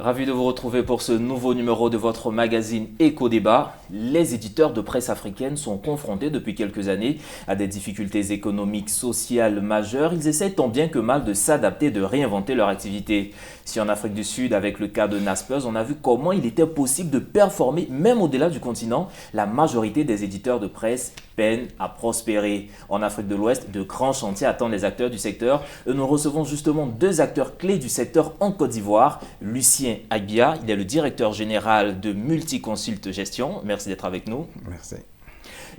Ravi de vous retrouver pour ce nouveau numéro de votre magazine Éco-Débat. Les éditeurs de presse africaines sont confrontés depuis quelques années à des difficultés économiques, sociales majeures. Ils essaient tant bien que mal de s'adapter, de réinventer leur activité. Si en Afrique du Sud, avec le cas de Naspers, on a vu comment il était possible de performer même au-delà du continent, la majorité des éditeurs de presse peinent à prospérer. En Afrique de l'Ouest, de grands chantiers attendent les acteurs du secteur. Nous recevons justement deux acteurs clés du secteur en Côte d'Ivoire. Lucien Agbia, il est le directeur général de Multiconsult Gestion. Merci d'être avec nous. Merci.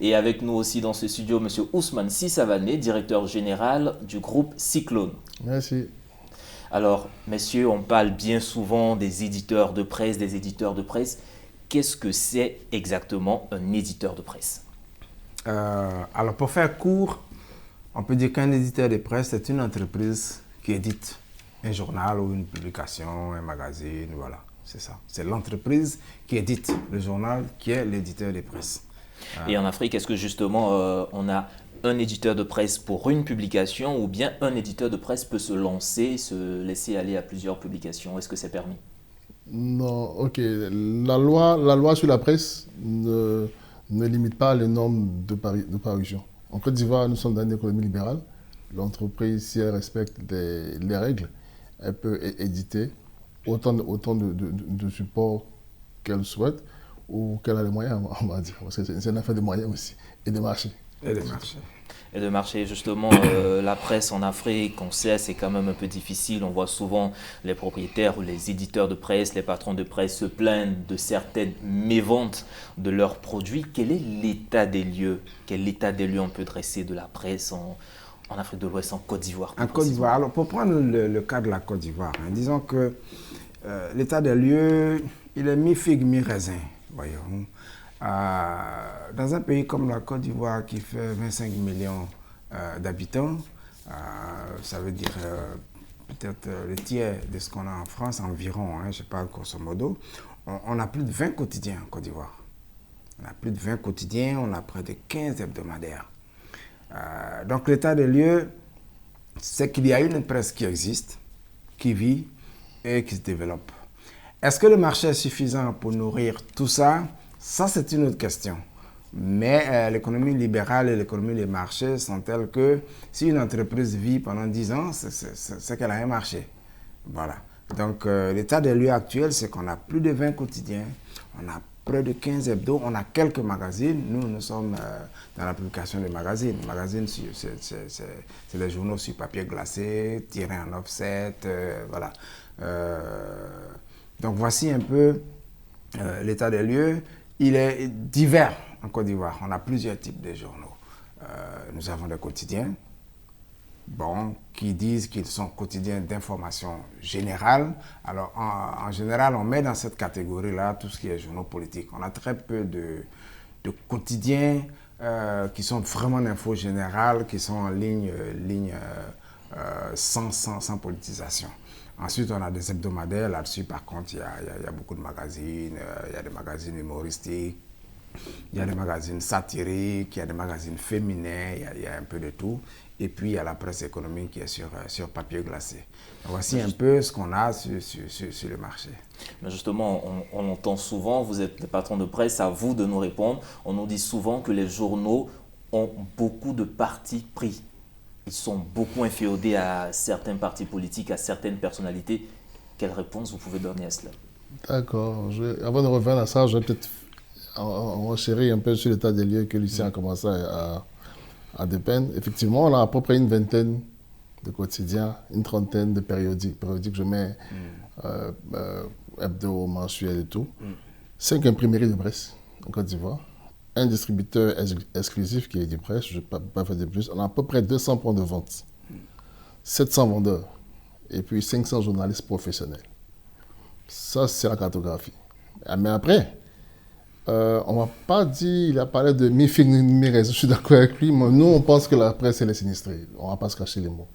Et avec nous aussi dans ce studio, M. Ousmane Sissavané, directeur général du groupe Cyclone. Merci. Alors, messieurs, on parle bien souvent des éditeurs de presse, des éditeurs de presse. Qu'est-ce que c'est exactement un éditeur de presse ? Alors, pour faire court, on peut dire qu'un éditeur de presse, c'est une entreprise qui édite un journal ou une publication, un magazine, voilà, c'est ça. C'est l'entreprise qui édite le journal qui est l'éditeur de presse. Et en Afrique, est-ce que justement, on a un éditeur de presse pour une publication ou bien un éditeur de presse peut se lancer, se laisser aller à plusieurs publications? Est-ce que c'est permis? Non, ok. La loi sur la presse ne limite pas les normes de parution. En Côte d'Ivoire, nous sommes dans une économie libérale. L'entreprise, si elle respecte les règles, elle peut éditer autant de supports qu'elle souhaite ou qu'elle a les moyens, on va dire. Parce que c'est une affaire de moyens aussi et de marché. Et de marché, justement, la presse en Afrique, on sait, c'est quand même un peu difficile. On voit souvent les propriétaires ou les éditeurs de presse, les patrons de presse se plaindre de certaines méventes de leurs produits. Quel est l'état des lieux? Quel état des lieux on peut dresser de la presse en Afrique de l'Ouest, en Côte d'Ivoire? En Côte d'Ivoire, alors pour prendre le cas de la Côte d'Ivoire, disons que l'état des lieux, il est mi-figue, mi-raisin, voyons. Dans un pays comme la Côte d'Ivoire qui fait 25 millions d'habitants, ça veut dire peut-être le tiers de ce qu'on a en France environ, je parle grosso modo, on a plus de 20 quotidiens en Côte d'Ivoire. On a plus de 20 quotidiens, on a près de 15 hebdomadaires. Donc l'état des lieux, c'est qu'il y a une presse qui existe, qui vit et qui se développe. Est-ce que le marché est suffisant pour nourrir tout ça? Ça, c'est une autre question. Mais l'économie libérale et l'économie des marchés sont telles que si une entreprise vit pendant 10 ans, c'est qu'elle a un marché. Voilà. Donc, l'état des lieux actuel, c'est qu'on a plus de 20 quotidiens, on a près de 15 hebdos, on a quelques magazines. Nous sommes dans la publication des magazines. Les magazines, c'est des journaux sur papier glacé, tirés en offset, voilà. Donc, voici un peu l'état des lieux. Il est divers en Côte d'Ivoire. On a plusieurs types de journaux. Nous avons des quotidiens, qui disent qu'ils sont quotidiens d'information générale. Alors, en général, on met dans cette catégorie-là tout ce qui est journaux politiques. On a très peu de quotidiens qui sont vraiment d'info générale, qui sont en ligne sans politisation. Ensuite, on a des hebdomadaires. Là-dessus, par contre, il y a beaucoup de magazines. Il y a des magazines humoristiques, il y a des magazines satiriques, il y a des magazines féminins, il y a un peu de tout. Et puis, il y a la presse économique qui est sur papier glacé. Donc, voici un peu ce qu'on a sur le marché. Mais justement, on entend souvent, vous êtes des patrons de presse, à vous de nous répondre. On nous dit souvent que les journaux ont beaucoup de partis pris. Ils sont beaucoup inféodés à certains partis politiques, à certaines personnalités. Quelle réponse vous pouvez donner à cela? D'accord. Avant de revenir à ça, je vais peut-être enchérir un peu sur l'état des lieux que Lucien a commencé à dépeindre. Effectivement, on a à peu près une vingtaine de quotidiens, une trentaine de périodiques. Périodiques, je mets hebdo, mensuel et tout. 5 imprimeries de presse en Côte d'Ivoire. Un distributeur exclusif qui est du presse, je ne vais pas faire de plus. On a à peu près 200 points de vente, 700 vendeurs et puis 500 journalistes professionnels. Ça, c'est la cartographie. Mais après, on ne m'a pas dit, il a parlé de mi-figue, mi-raisin, je suis d'accord avec lui, mais nous, on pense que la presse, elle est sinistrée. On ne va pas se cacher les mots.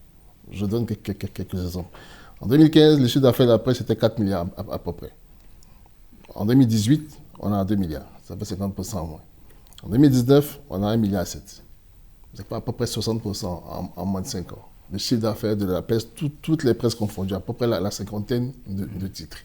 Je donne quelques exemples. En 2015, le chiffre d'affaires de la presse était 4 milliards à peu près. En 2018, on a 2 milliards. Ça fait 50% en moins. En 2019, on a 1,7 milliard. C'est à peu près 60% en moins de 5 ans. Le chiffre d'affaires de la presse, toutes les presses confondues, à peu près la cinquantaine de titres.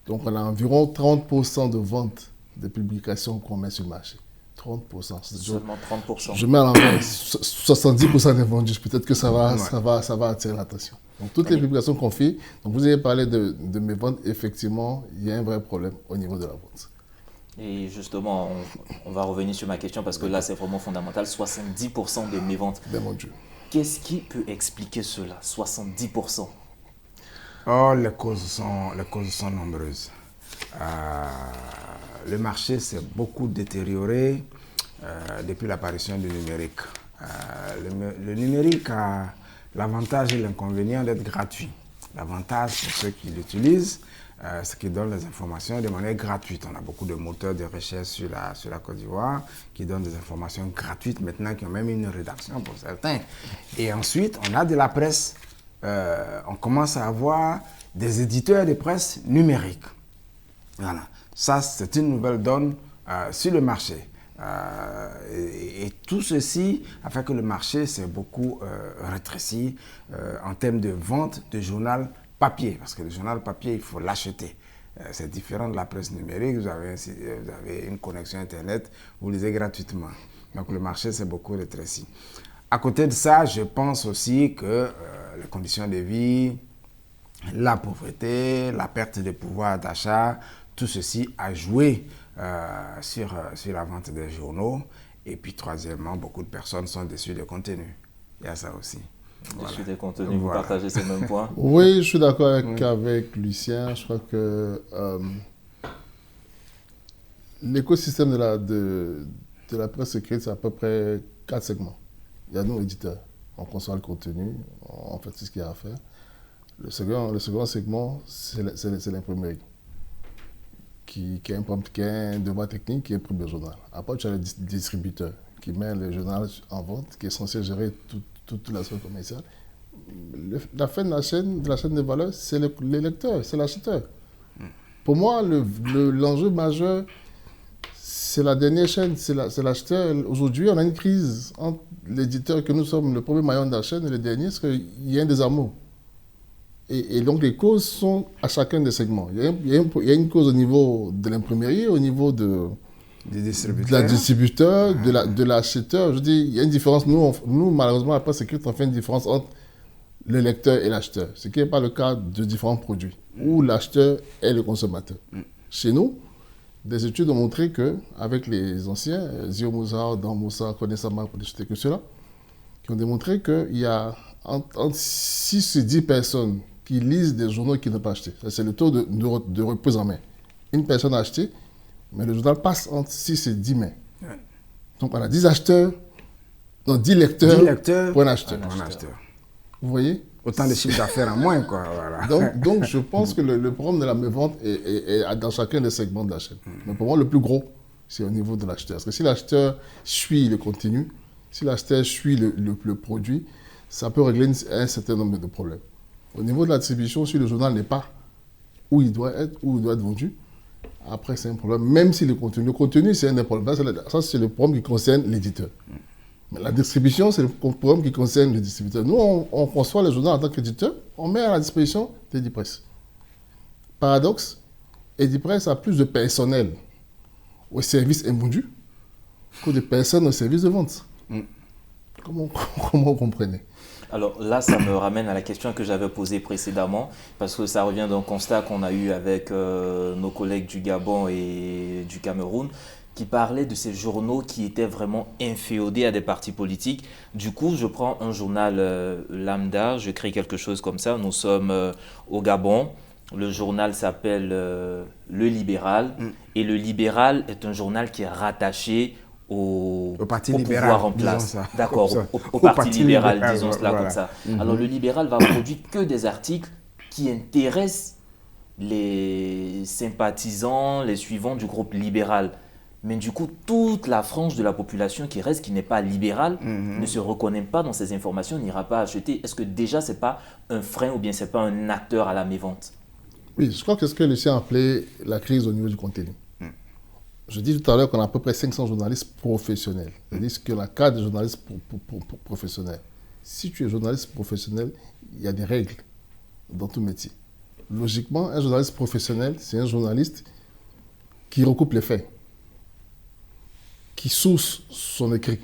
Donc on a environ 30% de ventes des publications qu'on met sur le marché. 30%. Seulement 30%. Je mets à l'envers, 70% des vendus. Peut-être que ça va attirer l'attention. Donc toutes les publications qu'on fait, donc vous avez parlé de mes ventes, effectivement, il y a un vrai problème au niveau de la vente. Et justement, on va revenir sur ma question parce que là, c'est vraiment fondamental. 70% de mes ventes. Ben mon Dieu. Qu'est-ce qui peut expliquer cela, 70%? Oh, les causes sont nombreuses. Le marché s'est beaucoup détérioré depuis l'apparition du numérique. Le numérique a l'avantage et l'inconvénient d'être gratuit. L'avantage pour ceux qui l'utilisent, c'est qu'ils donnent les informations de manière gratuite. On a beaucoup de moteurs de recherche sur la Côte d'Ivoire qui donnent des informations gratuites maintenant, qui ont même une rédaction pour certains. Et ensuite, on a de la presse. On commence à avoir des éditeurs de presse numériques. Voilà. Ça, c'est une nouvelle donne sur le marché. Et tout ceci a fait que le marché s'est beaucoup rétréci en termes de vente de journal papier. Parce que le journal papier, il faut l'acheter. C'est différent de la presse numérique. Vous avez une connexion Internet, vous lisez gratuitement. Donc le marché s'est beaucoup rétréci. À côté de ça, je pense aussi que les conditions de vie, la pauvreté, la perte de pouvoir d'achat, tout ceci a joué sur la vente des journaux. Et puis, troisièmement, beaucoup de personnes sont déçues des contenus. Il y a ça aussi. Déçues des contenus, vous partagez ces mêmes points? Oui, je suis d'accord avec Lucien. Je crois que l'écosystème de la presse écrite, c'est à peu près 4 segments. Il y a nous, éditeurs. On conçoit le contenu, on fait tout ce qu'il y a à faire. Le second segment, c'est l'imprimerie, qui a un devoir technique, qui imprime le journal. Après, tu as le distributeur qui met le journal en vente, qui est censé gérer toute la sphère commerciale. La fin de la chaîne de valeur, c'est le lecteur, c'est l'acheteur. Pour moi, l'enjeu majeur, c'est la dernière chaîne, c'est l'acheteur. Aujourd'hui, on a une crise entre l'éditeur, que nous sommes le premier maillon de la chaîne, et le dernier, parce qu'il y a un désamour. Et donc, les causes sont à chacun des segments. Il y a une cause au niveau de l'imprimerie, au niveau de la distributeur, de l'acheteur. Je dis, il y a une différence. Nous malheureusement, à la presse écrite, on fait une différence entre le lecteur et l'acheteur. Ce qui n'est pas le cas de différents produits, où l'acheteur est le consommateur. Chez nous, des études ont montré qu'avec les anciens, Zio Moussa, Dan Moussa, Konesama, pour ne citer que ceux-là, qui ont démontré qu'il y a entre 6 et 10 personnes qui lisent des journaux qui n'ont pas acheté. C'est le taux de reprise en main. Une personne a acheté, mais le journal passe entre 6 et 10 mains. Ouais. Donc on a 10 acheteurs, non, 10 lecteurs pour un acheteur. Vous voyez? Autant de chiffres d'affaires en moins, quoi. Voilà. Donc je pense que le problème de la mévente est dans chacun des segments de la chaîne. Mais pour moi, le plus gros, c'est au niveau de l'acheteur. Parce que si l'acheteur suit le contenu, si l'acheteur suit le produit, ça peut régler un certain nombre de problèmes. Au niveau de la distribution, si le journal n'est pas où il doit être vendu, après c'est un problème, même si le contenu c'est un des problèmes. Ça c'est le problème qui concerne l'éditeur. Mais la distribution, c'est le problème qui concerne le distributeur. Nous, on conçoit le journal en tant qu'éditeur, on met à la disposition d'Edipresse. Paradoxe, Edipresse a plus de personnel au service invendu que de personnes au service de vente. Comment vous comprenez? Alors là, ça me ramène à la question que j'avais posée précédemment, parce que ça revient d'un constat qu'on a eu avec nos collègues du Gabon et du Cameroun, qui parlaient de ces journaux qui étaient vraiment inféodés à des partis politiques. Du coup, je prends un journal lambda, je crée quelque chose comme ça. Nous sommes au Gabon. Le journal s'appelle Le Libéral. Et Le Libéral est un journal qui est rattaché au pouvoir en place. D'accord, au parti libéral, disons cela comme ça. Alors le libéral va produire que des articles qui intéressent les sympathisants, les suivants du groupe libéral. Mais du coup, toute la frange de la population qui reste, qui n'est pas libérale, ne se reconnaît pas dans ces informations, n'ira pas acheter. Est-ce que déjà, ce n'est pas un frein ou bien ce n'est pas un acteur à la mévente? Oui, je crois que c'est ce que Lucien a appelé la crise au niveau du contenu. Je dis tout à l'heure qu'on a à peu près 500 journalistes professionnels. C'est-à-dire que la carte de journaliste professionnel. Si tu es journaliste professionnel, il y a des règles dans tout métier. Logiquement, un journaliste professionnel, c'est un journaliste qui recoupe les faits, qui source son écrit.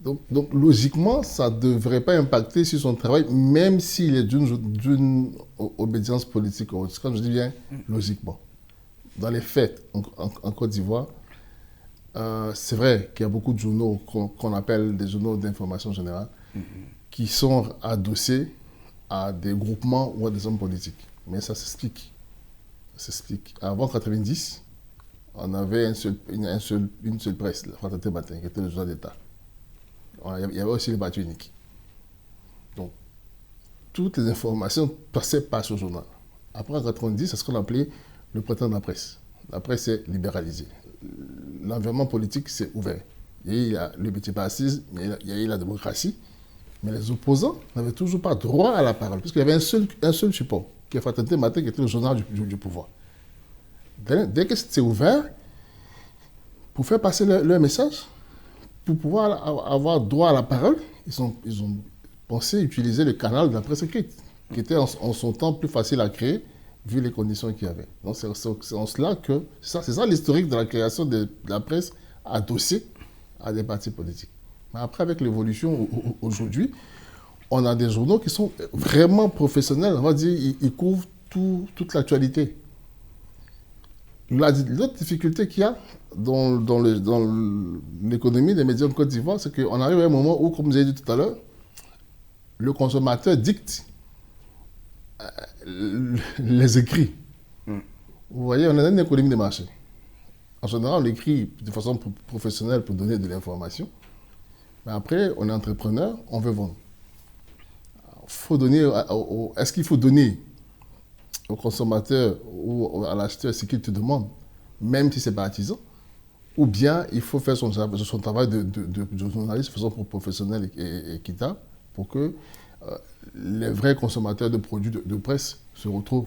Donc, logiquement, ça ne devrait pas impacter sur son travail, même s'il est d'une obédience politique. Quand je dis bien, logiquement. Dans les faits, en Côte d'Ivoire, c'est vrai qu'il y a beaucoup de journaux qu'on appelle des journaux d'information générale qui sont adossés à des groupements ou à des hommes politiques. Mais ça s'explique. Avant 90, on avait une seule presse, la Fraternité Matin, qui était le journal d'État. Il y avait aussi les partis uniques. Donc, toutes les informations passaient par ce journal. Après, en 90, c'est ce qu'on appelait le printemps de la presse. La presse est libéralisée. L'environnement politique s'est ouvert. Il y a eu le petit partisme, il y a eu la démocratie, mais les opposants n'avaient toujours pas droit à la parole, puisqu'il y avait un seul support, qui est Fraternité Matin, qui était le journal du pouvoir. Dès que c'était ouvert, pour faire passer leur message, pour pouvoir avoir droit à la parole, ils ont pensé utiliser le canal de la presse écrite, qui était en son temps plus facile à créer, vu les conditions qu'il y avait. Donc c'est en cela que, c'est ça l'historique de la création de la presse adossée à des partis politiques. Mais après, avec l'évolution aujourd'hui, on a des journaux qui sont vraiment professionnels, on va dire, ils couvrent toute l'actualité. L'autre difficulté qu'il y a dans l'économie des médias en Côte d'Ivoire, c'est qu'on arrive à un moment où, comme vous avez dit tout à l'heure, le consommateur dicte les écrits. Vous voyez, on a une économie des marchés. En général, on écrit de façon professionnelle pour donner de l'information. Mais après, on est entrepreneur, on veut vendre. Est-ce qu'il faut donner au consommateur ou à l'acheteur ce qu'il te demande, même si c'est pas artisan, ou bien il faut faire son travail de journaliste de façon professionnelle et équitable pour que les vrais consommateurs de produits de presse se retrouvent.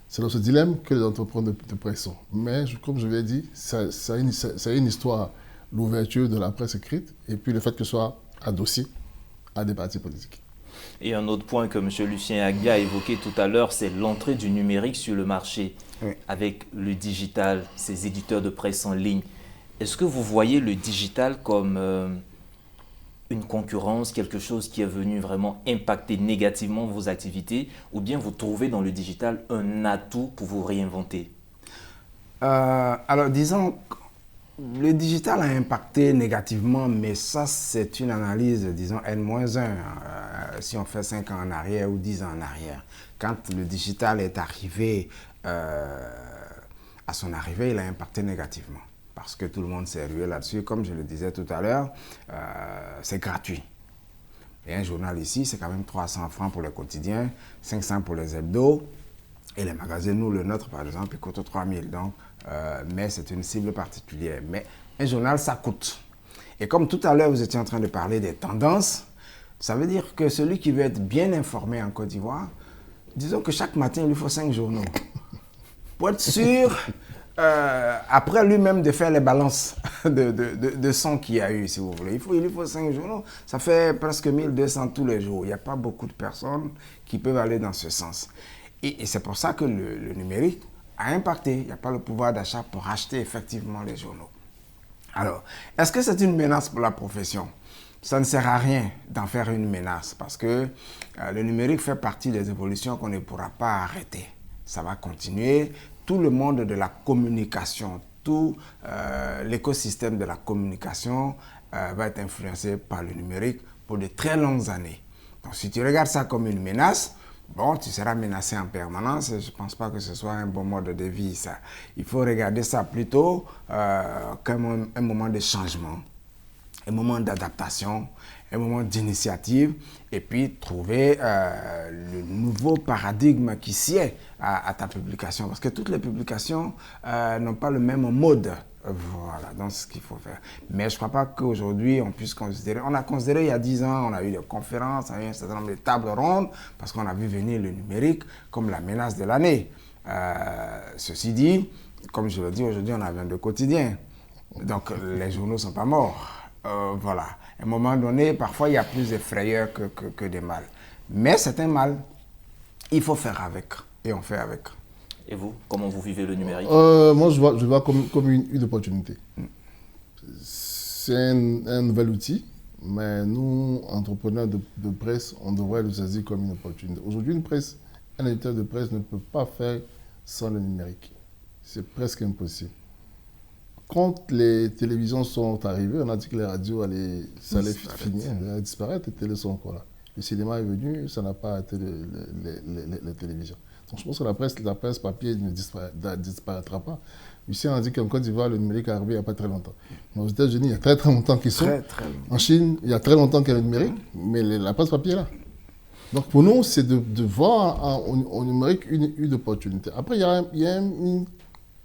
C'est dans ce dilemme que les entrepreneurs de presse sont. Mais comme je l'ai dit, c'est une histoire, l'ouverture de la presse écrite et puis le fait que ce soit adossé à des partis politiques. Et un autre point que M. Lucien Agbia a évoqué tout à l'heure, c'est l'entrée du numérique sur le marché, avec le digital, ces éditeurs de presse en ligne. Est-ce que vous voyez le digital comme une concurrence, quelque chose qui est venu vraiment impacter négativement vos activités, ou bien vous trouvez dans le digital un atout pour vous réinventer? Alors, disons, le digital a impacté négativement, mais ça, c'est une analyse, disons, N-1, si on fait 5 ans en arrière ou 10 ans en arrière. Quand le digital est arrivé, à son arrivée, il a impacté négativement. Parce que tout le monde s'est rué là-dessus. Comme je le disais tout à l'heure, c'est gratuit. Et un journal ici, c'est quand même 300 francs pour le quotidien, 500 pour les hebdos. Et les magazines, nous, le nôtre, par exemple, il coûte 3000. Donc, mais c'est une cible particulière. Mais un journal, ça coûte. Et comme tout à l'heure, vous étiez en train de parler des tendances, ça veut dire que celui qui veut être bien informé en Côte d'Ivoire, disons que chaque matin, il lui faut 5 journaux. Pour être sûr, après lui-même de faire les balances de son qu'il y a eu, si vous voulez. Il lui faut 5 journaux. Ça fait presque 1200 tous les jours. Il n'y a pas beaucoup de personnes qui peuvent aller dans ce sens. Et c'est pour ça que le numérique a impacté. Il n'y a pas le pouvoir d'achat pour acheter effectivement les journaux. Alors, est-ce que c'est une menace pour la profession? Ça ne sert à rien d'en faire une menace parce que le numérique fait partie des évolutions qu'on ne pourra pas arrêter. Ça va continuer. Tout le monde de la communication, tout l'écosystème de la communication va être influencé par le numérique pour de très longues années. Donc, si tu regardes ça comme une menace, bon, tu seras menacé en permanence. Je ne pense pas que ce soit un bon mode de vie, ça. Il faut regarder ça plutôt comme un moment de changement, un moment d'adaptation, un moment d'initiative, et puis trouver le nouveau paradigme qui sied à ta publication. Parce que toutes les publications n'ont pas le même mode. Voilà, donc c'est ce qu'il faut faire. Mais je ne crois pas qu'aujourd'hui, on puisse considérer... On a considéré il y a 10 ans, on a eu des conférences, on a eu un certain nombre de tables rondes, parce qu'on a vu venir le numérique comme la menace de l'année. Ceci dit, comme je le dis, aujourd'hui, on a 22 quotidiens. Donc, les journaux ne sont pas morts. Voilà. À un moment donné, parfois, il y a plus de frayeur que de mal. Mais c'est un mal. Il faut faire avec. et on fait avec. Et vous, comment vous vivez le numérique? Moi, je vois comme une opportunité. C'est un nouvel outil, mais nous, entrepreneurs de presse, on devrait le saisir comme une opportunité. Aujourd'hui, un éditeur de presse ne peut pas faire sans le numérique. C'est presque impossible. Quand les télévisions sont arrivées, on a dit que les radios ça allait finir, allaient disparaître, les télés sont encore là. Le cinéma est venu, ça n'a pas été les télévisions. Donc je pense que la presse papier ne disparaîtra pas. Ici, on a dit qu'en Côte d'Ivoire, le numérique est arrivé il n'y a pas très longtemps. Mais aux États-Unis, il y a très longtemps qu'ils sont. Très en Chine, il y a très longtemps qu'il y a le numérique, mais la presse papier est là. Donc pour nous, c'est de voir au numérique une opportunité. Après, il y a une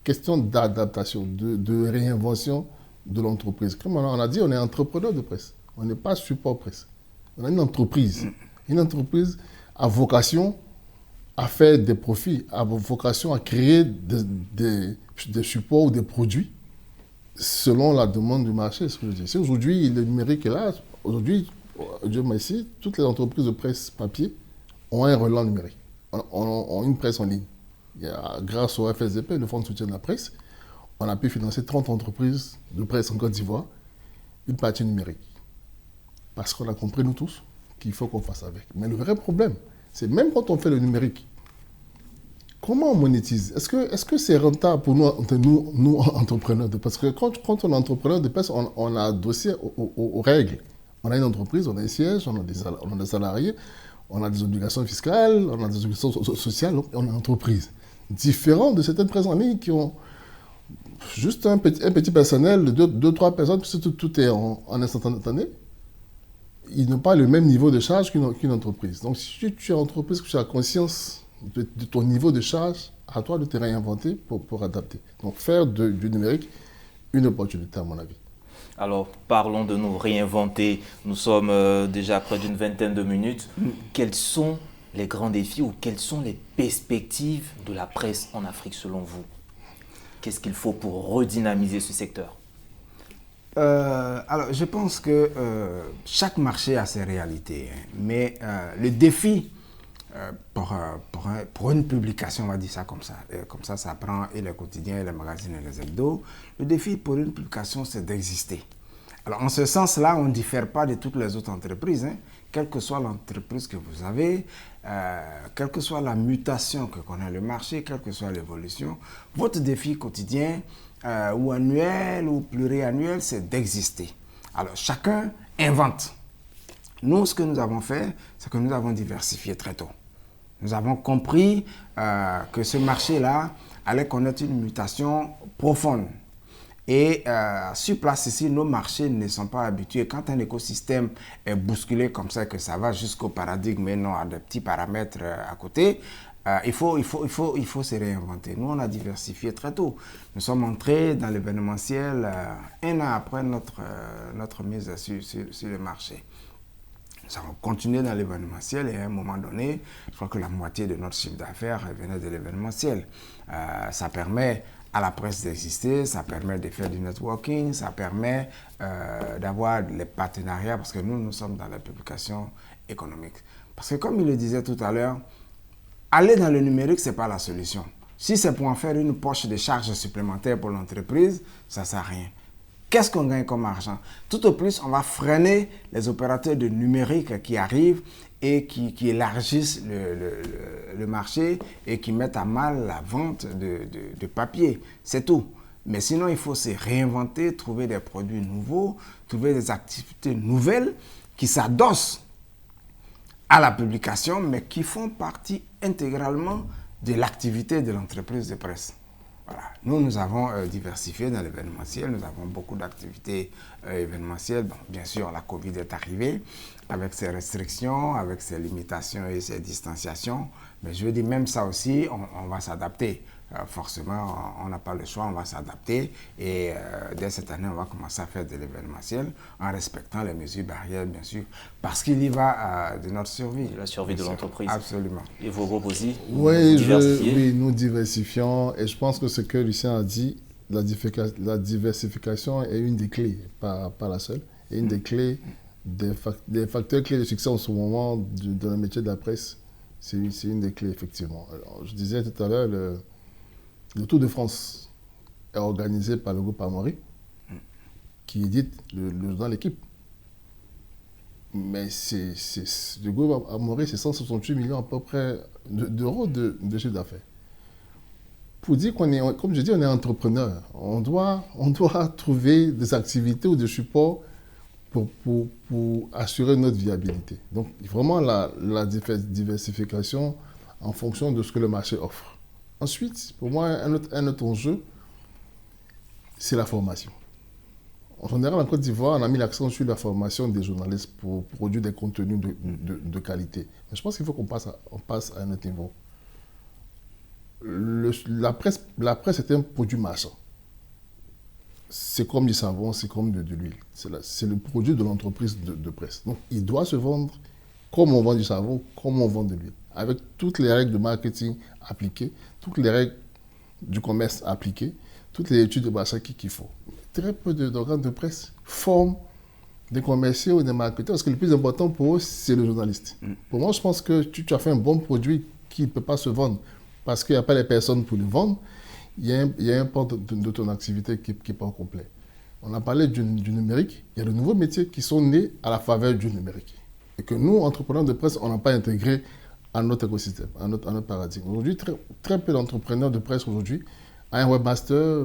question d'adaptation, de réinvention de l'entreprise. Comme on a dit, on est entrepreneur de presse. On n'est pas support presse. On a une entreprise. Une entreprise a vocation à faire des profits, a vocation à créer des supports ou des produits selon la demande du marché. Ce que je dis. Si aujourd'hui le numérique est là, aujourd'hui, Dieu merci, toutes les entreprises de presse papier ont un relais numérique, ont une presse en ligne. Grâce au FSDP, le Fonds de soutien de la presse, on a pu financer 30 entreprises de presse en Côte d'Ivoire, une partie numérique. Parce qu'on a compris, nous tous, qu'il faut qu'on fasse avec. Mais le vrai problème, c'est même quand on fait le numérique, comment on monétise? Est-ce que c'est rentable pour nous entrepreneurs de presse? Parce que quand on est entrepreneur de presse, on a dossier aux règles. On a une entreprise, on a un siège, on a des salariés, on a des obligations fiscales, on a des obligations sociales, on a une entreprise. Différent de certaines presses en ligne qui ont juste un petit personnel de 2-3 personnes, puisque tout est en instantané. Ils n'ont pas le même niveau de charge qu'une entreprise. Donc si tu es entreprise, que tu as conscience de ton niveau de charge, à toi de te réinventer pour adapter. Donc faire du numérique une opportunité à mon avis. Alors, parlons de nous réinventer. Nous sommes déjà près d'une vingtaine de minutes. Quels sont les grands défis ou quelles sont les perspectives de la presse en Afrique selon vous? Qu'est-ce qu'il faut pour redynamiser ce secteur? Alors, je pense que chaque marché a ses réalités. Mais le défi pour une publication, on va dire ça comme ça, ça prend et les quotidiens, et les magazines et les hebdos. Le défi pour une publication, c'est d'exister. Alors, en ce sens-là, on ne diffère pas de toutes les autres entreprises. Quelle que soit l'entreprise que vous avez, quelle que soit la mutation que connaît le marché, quelle que soit l'évolution, votre défi quotidien, ou annuel ou pluriannuel, c'est d'exister. Alors, chacun invente. Nous, ce que nous avons fait, c'est que nous avons diversifié très tôt. Nous avons compris que ce marché-là allait connaître une mutation profonde. Et sur place ici, nos marchés ne sont pas habitués. Quand un écosystème est bousculé comme ça, que ça va jusqu'au paradigme et non à des petits paramètres à côté, il faut se réinventer. Nous, on a diversifié très tôt. Nous sommes entrés dans l'événementiel un an après notre mise sur le marché. Nous avons continué dans l'événementiel et à un moment donné, je crois que la moitié de notre chiffre d'affaires venait de l'événementiel. Ça permet à la presse d'exister, ça permet de faire du networking, ça permet d'avoir les partenariats parce que nous sommes dans la publication économique. Parce que comme il le disait tout à l'heure, aller dans le numérique, ce n'est pas la solution. Si c'est pour en faire une poche de charges supplémentaires pour l'entreprise, ça ne sert à rien. Qu'est-ce qu'on gagne comme argent? Tout au plus, on va freiner les opérateurs de numérique qui arrivent et qui élargissent le marché et qui mettent à mal la vente de papier. C'est tout. Mais sinon, il faut se réinventer, trouver des produits nouveaux, trouver des activités nouvelles qui s'adossent à la publication, mais qui font partie intégralement de l'activité de l'entreprise de presse. Voilà. Nous avons diversifié dans l'événementiel, nous avons beaucoup d'activités événementielles. Bon, bien sûr, la Covid est arrivée avec ses restrictions, avec ses limitations et ses distanciations. Mais je veux dire, même ça aussi, on va s'adapter. Forcément, on n'a pas le choix, on va s'adapter. Et dès cette année, on va commencer à faire de l'événementiel en respectant les mesures barrières, bien sûr, parce qu'il y va de notre survie. De la survie de l'entreprise. Absolument. Et vos groupes aussi? Oui, nous diversifions. Et je pense que ce que Lucien a dit, la diversification est une des clés, pas la seule. Et une des clés, des facteurs clés de succès en ce moment dans le métier de la presse, C'est une des clés, effectivement. Alors, je disais tout à l'heure, le Tour de France est organisé par le groupe Amaury, qui édite le journal L'équipe. Mais le groupe Amaury, c'est 168 millions à peu près d'euros de chiffre d'affaires. Pour dire qu'on est, comme je dis, on est entrepreneur. On doit trouver des activités ou des supports pour assurer notre viabilité. Donc, vraiment la diversification en fonction de ce que le marché offre. Ensuite, pour moi, un autre enjeu, c'est la formation. En général, en Côte d'Ivoire, on a mis l'accent sur la formation des journalistes pour produire des contenus de qualité. Mais je pense qu'il faut qu'on passe à un autre niveau. La presse est un produit marchand. C'est comme du savon, c'est comme de l'huile. C'est le produit de l'entreprise de presse. Donc, il doit se vendre comme on vend du savon, comme on vend de l'huile. Avec toutes les règles de marketing appliquées, toutes les règles du commerce appliquées, toutes les études de marché qu'il faut. Très peu d'organes de presse forment des commerciaux ou des marketeurs, parce que le plus important pour eux, c'est le journaliste. Pour moi, je pense que tu as fait un bon produit qui ne peut pas se vendre parce qu'il n'y a pas les personnes pour le vendre. Il y a un pan de ton activité qui n'est pas complet. On a parlé du numérique. Il y a de nouveaux métiers qui sont nés à la faveur du numérique. Et que nous, entrepreneurs de presse, on n'a pas intégré à notre écosystème, à notre paradigme. Aujourd'hui, très peu d'entrepreneurs de presse aujourd'hui ont un webmaster,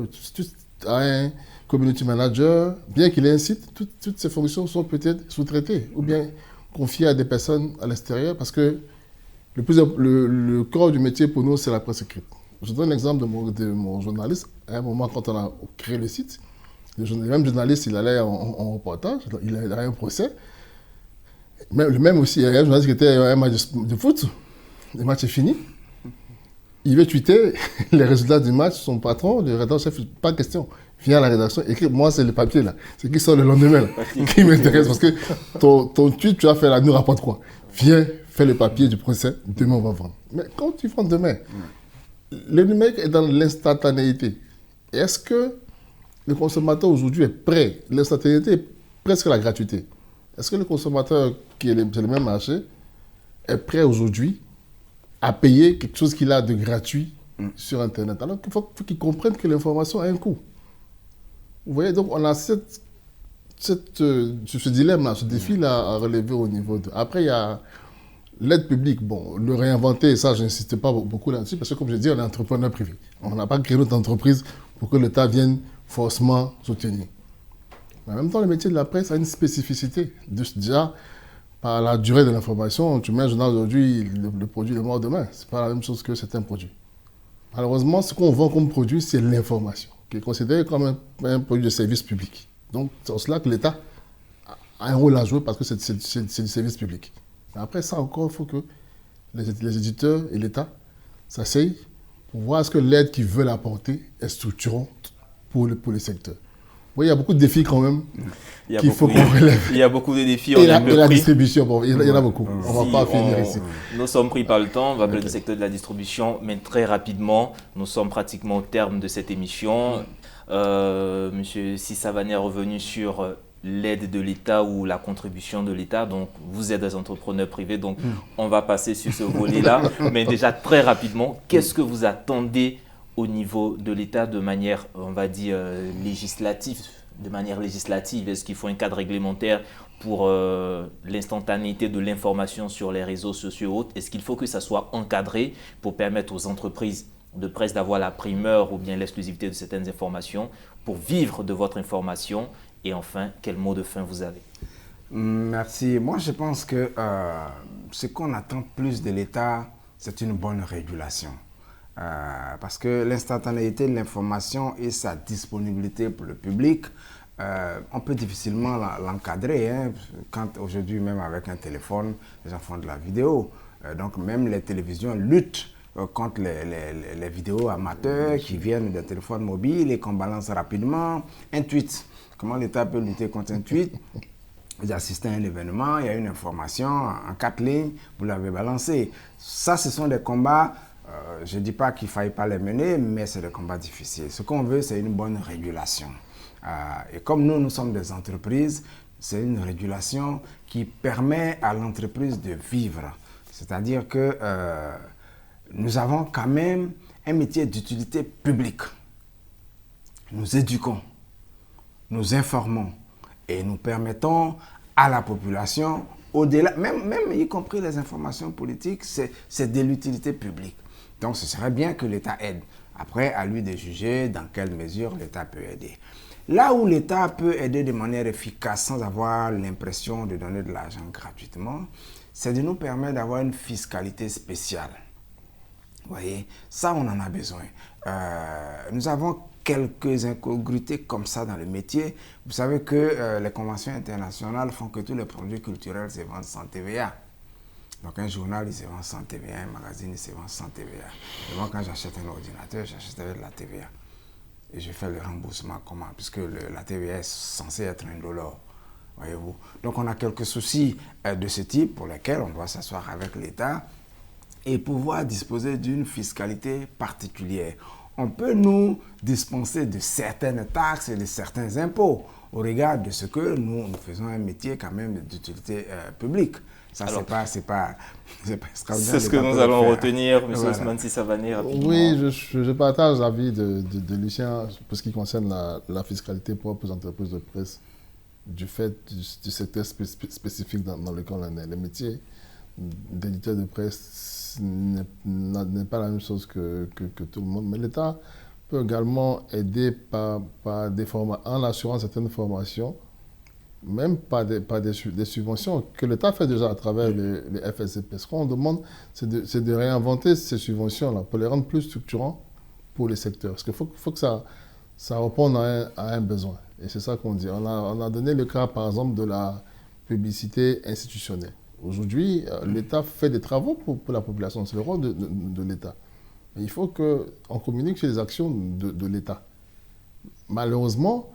a un community manager. Bien qu'il ait un site, toutes ces fonctions sont peut-être sous-traitées ou bien confiées à des personnes à l'extérieur parce que le corps du métier pour nous, c'est la presse écrite. Je donne l'exemple de mon journaliste. À un moment, quand on a créé le site, le même journaliste, il allait en reportage, il avait un procès. Le même aussi, il y a un journaliste qui était à un match de foot, le match est fini. Il veut tweeter les résultats du match, son patron, le rédacteur chef, pas de question. Viens à la rédaction, écris, moi c'est le papier là, c'est qui sort le lendemain là, qui m'intéresse parce que ton tweet, tu vas faire là, nous rapporte quoi? Viens, fais le papier du procès, demain on va vendre. Mais quand tu vends demain, le numérique est dans l'instantanéité. Est-ce que le consommateur aujourd'hui est prêt? L'instantanéité est presque la gratuité. Est-ce que le consommateur qui est sur le même marché est prêt aujourd'hui à payer quelque chose qu'il a de gratuit sur Internet? Alors qu'il faut qu'il comprenne que l'information a un coût. Vous voyez, donc on a ce dilemme-là, ce défi-là à relever au niveau de... Après, il y a l'aide publique. Bon, le réinventer, ça, je n'insiste pas beaucoup là-dessus, parce que comme je dis, on est entrepreneur privé. On n'a pas créé notre entreprise pour que l'État vienne forcément soutenir. Mais en même temps, le métier de la presse a une spécificité. Déjà, par la durée de l'information, tu mets un journal aujourd'hui, le produit est mort demain. Ce n'est pas la même chose que certains produits. Malheureusement, ce qu'on vend comme produit, c'est l'information, qui est considéré comme un produit de service public. Donc, c'est en cela que l'État a un rôle à jouer parce que c'est du service public. Mais après ça encore, il faut que les éditeurs et l'État s'asseyent pour voir est-ce que l'aide qu'ils veulent apporter est structurante pour le secteur. Oui, il y a beaucoup de défis quand même qu'il faut qu'on relève. Il y a beaucoup de défis. Et la distribution, bon, il y en a beaucoup. On ne va pas finir ici. Nous sommes pris par le temps. On va parler du secteur de la distribution, mais très rapidement. Nous sommes pratiquement au terme de cette émission. Monsieur Sissavani est revenu sur l'aide de l'État ou la contribution de l'État. Donc, vous êtes des entrepreneurs privés, donc on va passer sur ce volet-là. Mais déjà, très rapidement, qu'est-ce que vous attendez au niveau de l'État de manière, on va dire, législative? De manière législative, est-ce qu'il faut un cadre réglementaire pour l'instantanéité de l'information sur les réseaux sociaux? Est-ce qu'il faut que ça soit encadré pour permettre aux entreprises de presse d'avoir la primeur ou bien l'exclusivité de certaines informations pour vivre de votre information? Et enfin, quel mot de fin vous avez? Merci. Moi, je pense que ce qu'on attend plus de l'État, c'est une bonne régulation. Parce que l'instantanéité de l'information et sa disponibilité pour le public, on peut difficilement l'encadrer. Quand aujourd'hui, même avec un téléphone, les gens font de la vidéo. Donc même les télévisions luttent contre les vidéos amateurs qui viennent des téléphones mobiles et qu'on balance rapidement. Un tweet. Comment l'État peut lutter contre un tweet? Vous assistez à un événement, il y a une information en 4 lignes, vous l'avez balancé. Ça, ce sont des combats. Je ne dis pas qu'il ne faille pas les mener, mais c'est des combats difficiles. Ce qu'on veut, c'est une bonne régulation. Et comme nous sommes des entreprises, c'est une régulation qui permet à l'entreprise de vivre. C'est-à-dire que nous avons quand même un métier d'utilité publique. Nous éduquons, nous informons et nous permettons à la population, au-delà, même y compris les informations politiques, c'est de l'utilité publique. Donc ce serait bien que l'État aide. Après, à lui de juger dans quelle mesure l'État peut aider. Là où l'État peut aider de manière efficace sans avoir l'impression de donner de l'argent gratuitement, c'est de nous permettre d'avoir une fiscalité spéciale. Vous voyez, ça on en a besoin. Nous avons quelques incongruités comme ça dans le métier. Vous savez que les conventions internationales font que tous les produits culturels se vendent sans TVA. Donc un journal, il se vend sans TVA, un magazine, il se vend sans TVA. Et moi, quand j'achète un ordinateur, j'achète avec de la TVA. Et je fais le remboursement comment? Puisque la TVA est censée être indolore. Voyez-vous. Donc on a quelques soucis de ce type pour lesquels on doit s'asseoir avec l'État et pouvoir disposer d'une fiscalité particulière. On peut nous dispenser de certaines taxes et de certains impôts au regard de ce que nous faisons un métier quand même d'utilité publique. Ça, c'est pas extraordinaire. C'est ce que nous allons retenir, M. Ousmane Sissavané, rapidement. Oui, je partage l'avis de Lucien pour ce qui concerne la fiscalité propre aux entreprises de presse, du fait du secteur spécifique dans lequel on est. Le métier d'éditeur de presse n'est pas la même chose que tout le monde, mais l'État peut également aider par en assurant certaines formations, même par des subventions que l'État fait déjà à travers les FSCP. Ce qu'on demande, c'est de réinventer ces subventions-là pour les rendre plus structurants pour les secteurs. Parce qu'il faut que ça réponde à un besoin. Et c'est ça qu'on dit. On a donné le cas, par exemple, de la publicité institutionnelle. Aujourd'hui, l'État fait des travaux pour la population. C'est le rôle de l'État. Mais il faut qu'on communique sur les actions de l'État. Malheureusement,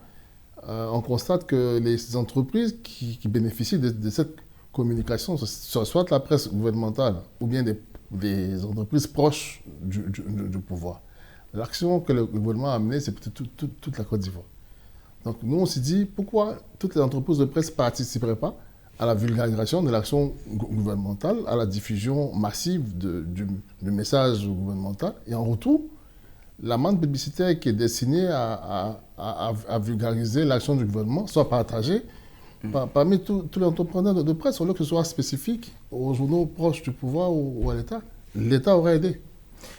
on constate que les entreprises qui bénéficient de cette communication, soit la presse gouvernementale ou bien des entreprises proches du pouvoir. L'action que le gouvernement a menée, c'est toute la Côte d'Ivoire. Donc nous, on s'est dit, pourquoi toutes les entreprises de presse ne participeraient pas à la vulgarisation de l'action gouvernementale, à la diffusion massive du message gouvernemental, et en retour, la manne publicitaire qui est destinée à vulgariser l'action du gouvernement soit partagée parmi tous les entrepreneurs de presse, au lieu que ce soit spécifique aux journaux proches du pouvoir ou à l'État. L'État aurait aidé.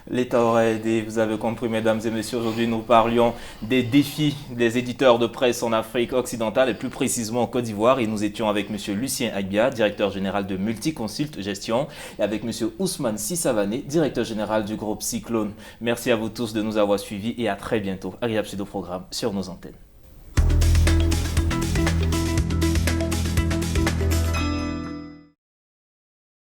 L'État aurait aidé, vous avez compris, mesdames et messieurs. Aujourd'hui, nous parlions des défis des éditeurs de presse en Afrique occidentale et plus précisément en Côte d'Ivoire. Et nous étions avec M. Lucien Agbia, directeur général de Multiconsult Gestion, et avec M. Ousmane Sissavané, directeur général du groupe Cyclone. Merci à vous tous de nous avoir suivis et à très bientôt. Agréable pseudo-programme sur nos antennes.